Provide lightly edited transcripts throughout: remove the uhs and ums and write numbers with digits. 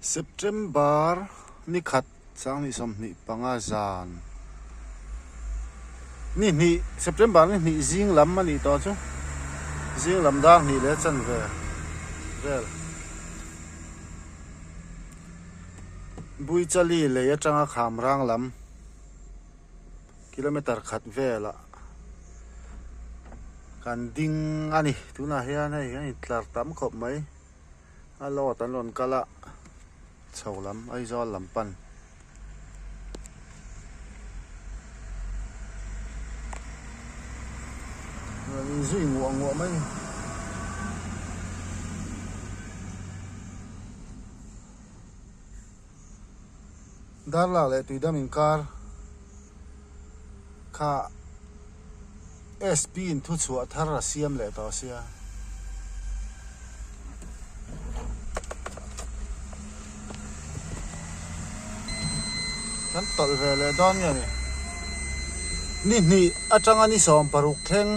September ni khat sang ni som ni panga zan ni September ni jing lam mani to chu jing lam dang ni le chan ve vel bui chali le ya changa kham rang lam kilometer khat vela kan ding ani tuna hian hei tlar tam khop mai alo tan lon kala chho lam ai zo lam pan ni zui ngwa mai dar la le tuidam in kar kha SP in thu chua thar siam le to sia kan tol ve le don ya ni atanga ni som paruk theng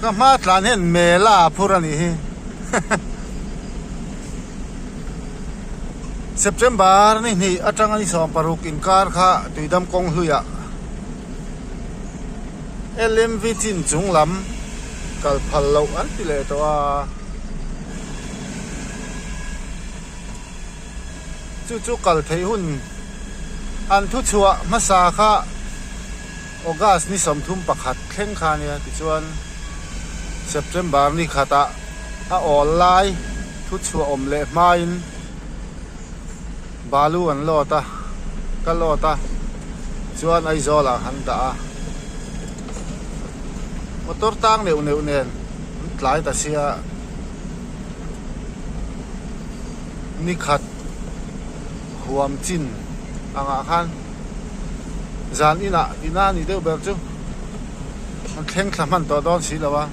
ก็มาตราเห็นเมล่าพูดนี่Septemberนี่อาจารย์นี่สอนปรุกินการค่ะตุยดำกงหุยะLMVจินจุงลำกัลพัลโลอันที่เลตัวจู่ๆกัลเทหุ่นอันทุชัวมาสาค่ะออกัสนี่สมทุมปักหัดเข่งคาเนี่ยที่ชวนSeptember นี่ขาตาออนไลน์ทุชัวอมเละมาอินบาลูอันโลตาก็โลตาชวนไอโซล่ะหันตามอเตอร์ตั้งเนียวเนี่ยหลายแต่เสียนี่ขัดหวมจินอ่างอาคารจานนี่น่านี่เดียวแบบจู่มันเข่งสามันต่อดอนสิแล้ววะ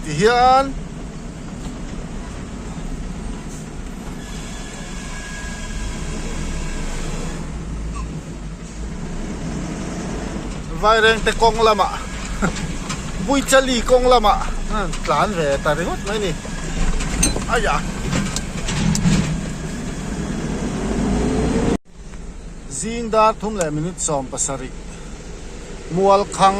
ที่เฮียนไฟแรงแต่กงละมะบุยชลีกงละมะนั่นหลานแหวแต่เรื่องไหนนี่อ้ยะซิงดาร์ทุ่มเลยมินิทสอมปัสสริมัวลคัง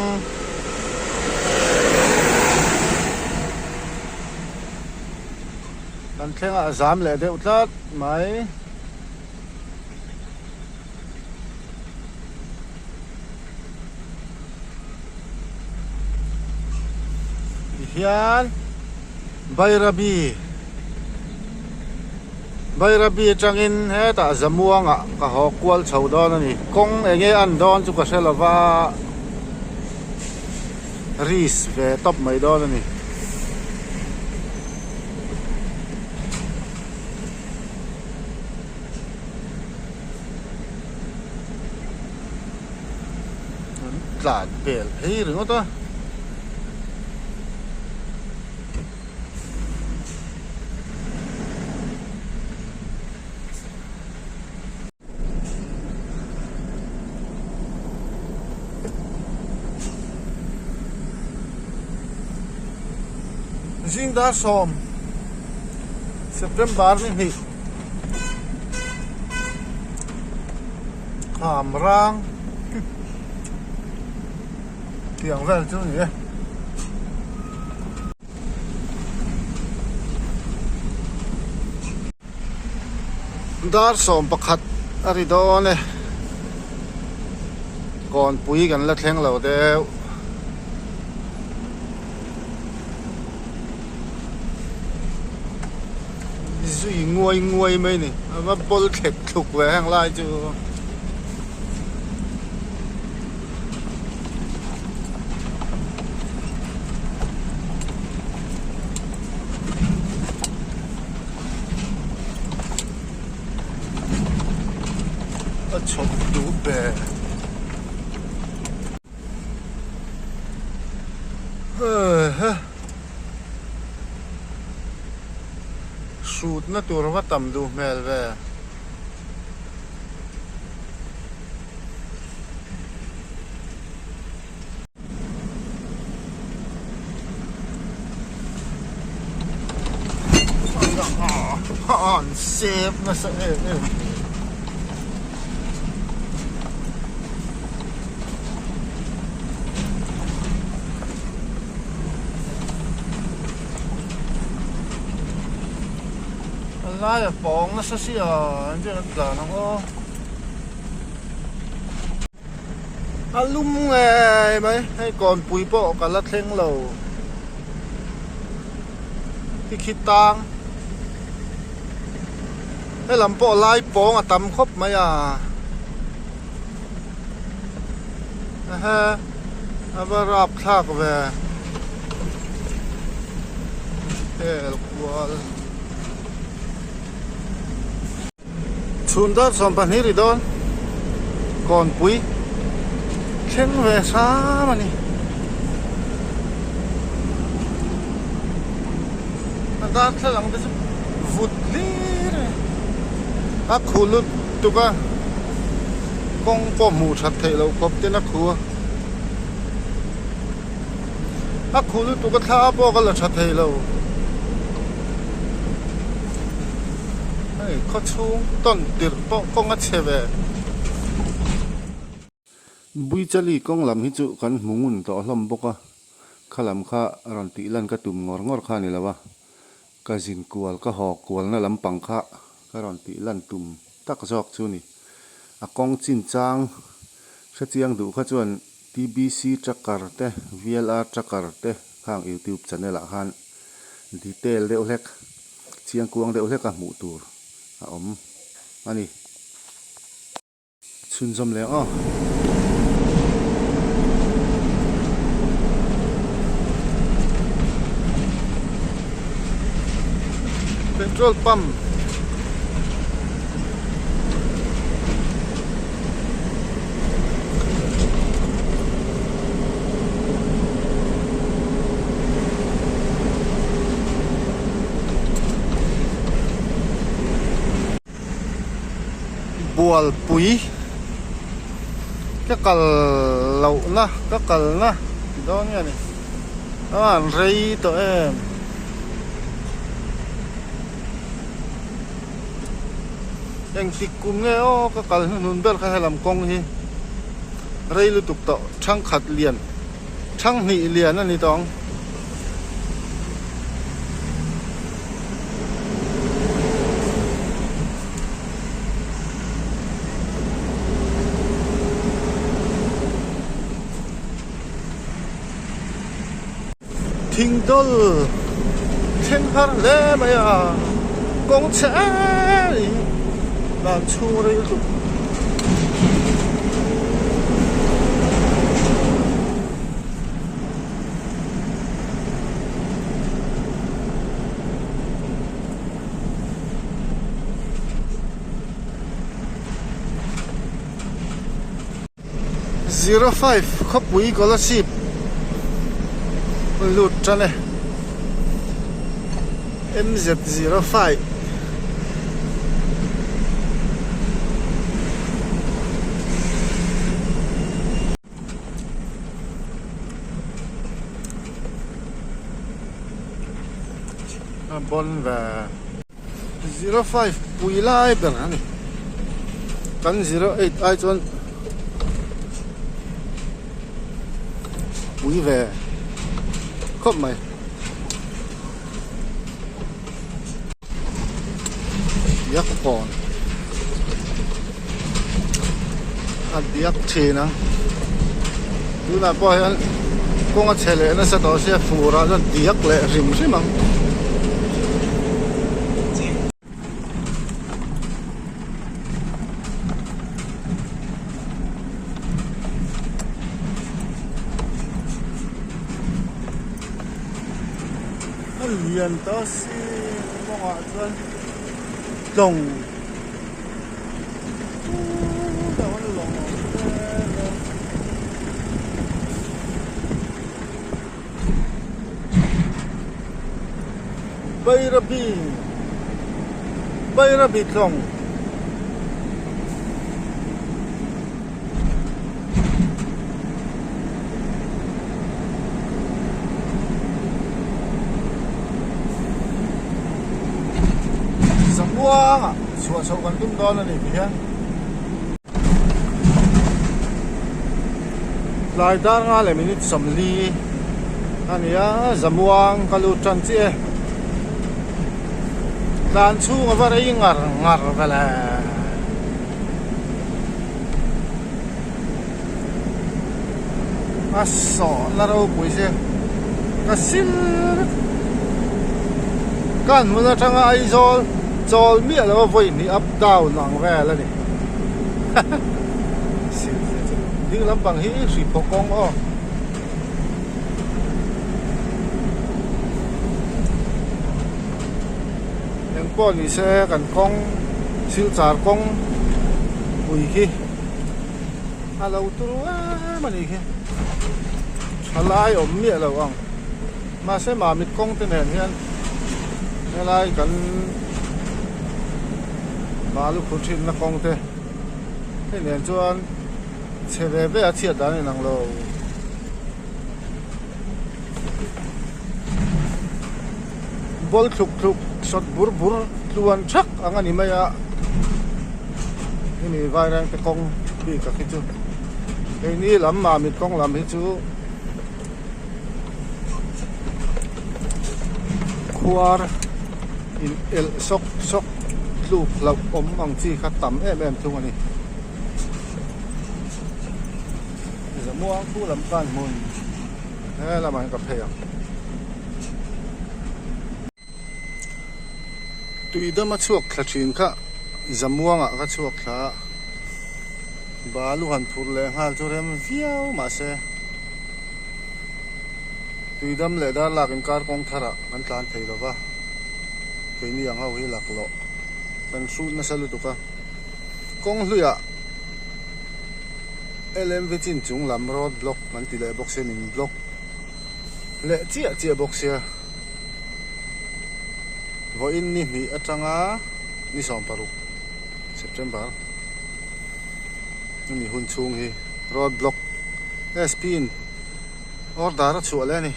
กันแข่งอาสามเลยเดี๋ยวตัดไหมเฮียนใบระบีจังอินเฮตาจมัวงะกะหอกวลชาวดอนนี่กงเองอันดอนจุกเซลวารีสเวตบไม่ดอนนี่หลานเปลี่ยนเฮ้ยหรือว่าตัวจิงดาสอม September นี่ขามร่างเตียงแววจุ้นี่ดาสอมประคัดอาริโดเนี่ยก่อนปุ๋ยกันแล้วแข่งเราเดียวสุยงวยไหมนี่มาบอลเข็ดถูกแหวงไล่จูชมดูแบบ น สูตรนะตัวว่าต่ำดูแม่เว้ยอ่อนเซฟนะสิอะไรอะปองนะสิอ่ะเจ้าหน้าน้องโอ้อาลุ่มไงไหมให้ก่อนปุ๋ยปอกกันละเท่งเราที่คิดตังให้ลำปอลายปองอะตำครบไหมอ่ะฮะอาบรับทักเว้ยเฮ้ยลูกวัวชุนดัดสมพันธ์นี่ริดอนก่อนปุ๋ยเช่นเวสามันนี่มันดัดหลังจะฟุดลีร์อะคูลุตุกะกงปอมูชัดเทเราครบเจนักขัวอะคูลุตุกะท้าปอกันละชัดเทเราเขาชูต้นติดปอกงอัดเชเวบุยจลีกงลำฮิจุกันมุงุนต่อลำบกะขลำข้ารันติลันกระตุ่มงอข้านี่แหละวะกะจินกวลก็หอกกวลน่ะลำปังข้าก็รันติลันตุ่มตักจอกชูนี่อากงจินจางเสียงดูข้าจวน TBC จักรเต VLR จักรเตข้าง YouTube ชาแนลหันดีเทลเร็วเล็กเสียงกวงเร็วเล็กกับหมูตูร์อันนี้ชุนสมแล้วเป็นโตรลปั๊มบัวปุ๋ยก็กลเหล่านะก็กลนะที่ตรงนี้นี่เรย์ตัวเองยังติดกุมเงี้ยก็กลนุ่นเบลแค่ลำกงฮีเรย์ลุตุกต่อช่างขัดเลียนช่างหนีเลียนนั่นนี่ต้องทิ้งตัวเช่นฮาร์เลย์มาอ่ะกงเชยบ้านชูเลยทุก05ขับวิ่งก็ละสิบหลุดจังเลย MZ05 บนแบบ05ปุยไล่แบบนั้นกัน08ไอจนปุยแบบครบไหมยักษ์ก่อนอันยักษ์เชนะดูนะพอเห็นกงอัดเชลนะสะดอเสียฟูราจนยักษ์เลยริมใช่มั้งเรียนต่อสิมองอ่ะจนลงแต่ว่าลงไประบี bay ra bịt lòng buông à chùa sâu gần tung đó là để gì hết lại đã ngã lại mình sầm li anh ấy dầm buông cả lụt chân chứ đàn chú mà vào đây ngar ngar vậy là à sọ là đâu bụi xe cái xin căn muốn là thằng ai rồi rồi miệng là vậy ni up down nặng về là đi đi làm bằng hí xịt bọc con ó những con đi xe cần con siêu chả con bùi khi hello tôi mà đi khi lại ổn miệng là không mà sẽ mà mít con tên này hiện lại cần mà lúc phun nó con thế thế nên cho xe về về thiệt đó này năng lâu bol thục thục sọt bur bur luan chắc ang ani maya ini vai rang te kong bi ka khichu cái ní lắm mà mít con làm hết chú khoar in el sok sokลูกเราอมบางที่ขัดต่ำแอมทุกวันนี้จะม่วงผู้ลำกันมุนนี่ละมันกับเพลงตุยดมาช่วงขจินค่ะจะม่วงอ่ะก็ช่วงค่ะบาลูหันพูดเลยฮะจุดเริ่มเฟี้ยวมาเสตุยดเลยด้านหลักอินการกองทาระมันการเทลว่าเป็นอย่างเขาให้หลักหล่อกันสู้นั่นสรุปตุกันกองลุยอะLMV จินจุงลำรถบล็อกมันติดเลยบล็อกเซนินบล็อกเละเจี๊ยบล็อกเสียวันนี้มีอัตรานี่2 ปารุSeptemberนี่หุ่นชุงฮีรถบล็อกSPออร์ดาร์ชัวร์เลยนี่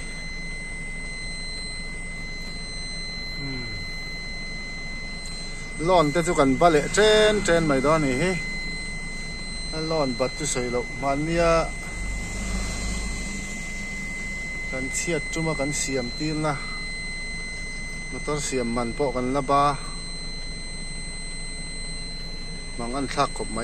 ร้อนแต่จุกันบาเละเจนไม่ได้นี่ฮะร้อนบัดจะใส่เรามันเนี่ยกันเชียดจุมากันเสียมตีนนะมันต้องเสียมมันปอกกันละบ้าบางอันทักกบไหม